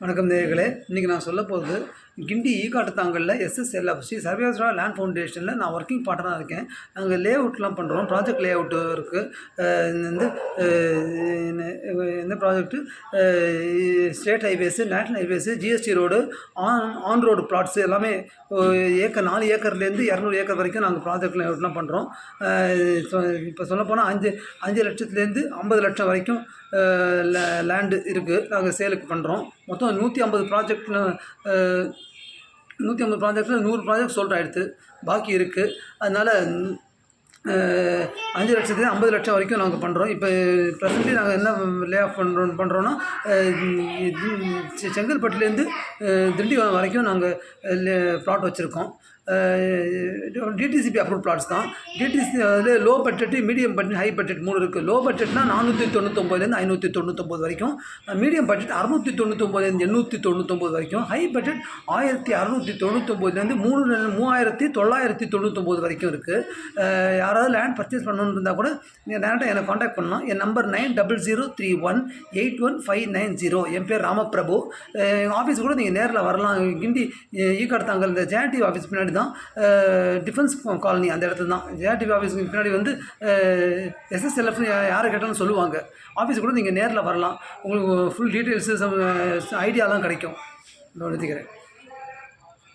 வணக்கம் நேயர்களே, இன்றைக்கி நான் சொல்ல போகிறது கிண்டி ஈகாட்டுத்தாங்கலில் SSLF ஸ்ரீ சர்வேஸ்வரா லேண்ட் ஃபவுண்டேஷனில் நான் ஒர்க்கிங் பார்ட்னராக இருக்கேன். நாங்கள் லே அவுட்லாம் பண்ணுறோம். ப்ராஜெக்ட் லே அவுட்டு இருக்குது. இந்த project state highways, national highways, GST road, on road plots எல்லாமே ஏக்கர் 4 ஏக்கர்லேருந்து 200 ஏக்கர் வரைக்கும் நாங்கள் ப்ராஜெக்ட் லே அவுட்லாம் பண்ணுறோம். இப்போ சொல்லப்போனால் 5 லட்சத்துலேருந்து 50 லட்சம் வரைக்கும் லேண்டு இருக்குது. நாங்கள் சேலுக்கு பண்ணுறோம். மொத்தம் 150 ப்ராஜெக்ட்னு 150 ப்ராஜெக்டில் 100 ப்ராஜெக்ட் சோல்ட் ஆகிடுது, பாக்கி இருக்குது. அதனால் 5 லட்சத்துலேருந்து 50 லட்சம் வரைக்கும் நாங்கள் பண்ணுறோம். இப்போ ப்ரெசென்ட்லி நாங்கள் என்ன லே ஆஃப் பண்ணுறோன்னா செங்கல்பட்டுலேருந்து திண்டிவனம் வரைக்கும் நாங்கள் ப்ளாட் வச்சுருக்கோம். DTCP அப்ரூவ் பிளாட்ஸ் தான். DTC அதில் low budget, medium budget, high budget 3 இருக்குது. லோ பட்ஜெட்னா 499லேருந்து 599 வரைக்கும், மீடியம் பட்ஜெட் 699லேருந்து 899 வரைக்கும், ஹை பட்ஜெட் 1699லேருந்து 3999 வரைக்கும் இருக்குது. யாராவது லேண்ட் பர்ச்சேஸ் பண்ணணுன்னு இருந்தால் கூட நீங்கள் டேரெக்டாக என்னை காண்டாக்ட் பண்ணலாம். என் நம்பர் 9003181590. என் பேர் ராமபிரபு. எங்கள் ஆஃபீஸ் கூட நீங்கள் நேரில் வரலாம். கிண்டி ஈகாட்டுத்தாங்கல் இந்த JNTV ஆஃபீஸ் பின்னாடி தான், டிஃபென்ஸ் காலனி அந்த இடத்துல தான். JNTV ஆஃபீஸுக்கு பின்னாடி வந்து SSLF யாரை கேட்டாலும் சொல்லுவாங்க. ஆஃபீஸ் கூட நீங்கள் நேரில் வரலாம். உங்களுக்கு ஃபுல் டீட்டெயில்ஸு ஐடியாலாம் கிடைக்கும். நான் நிறுத்திக்கிறேன்.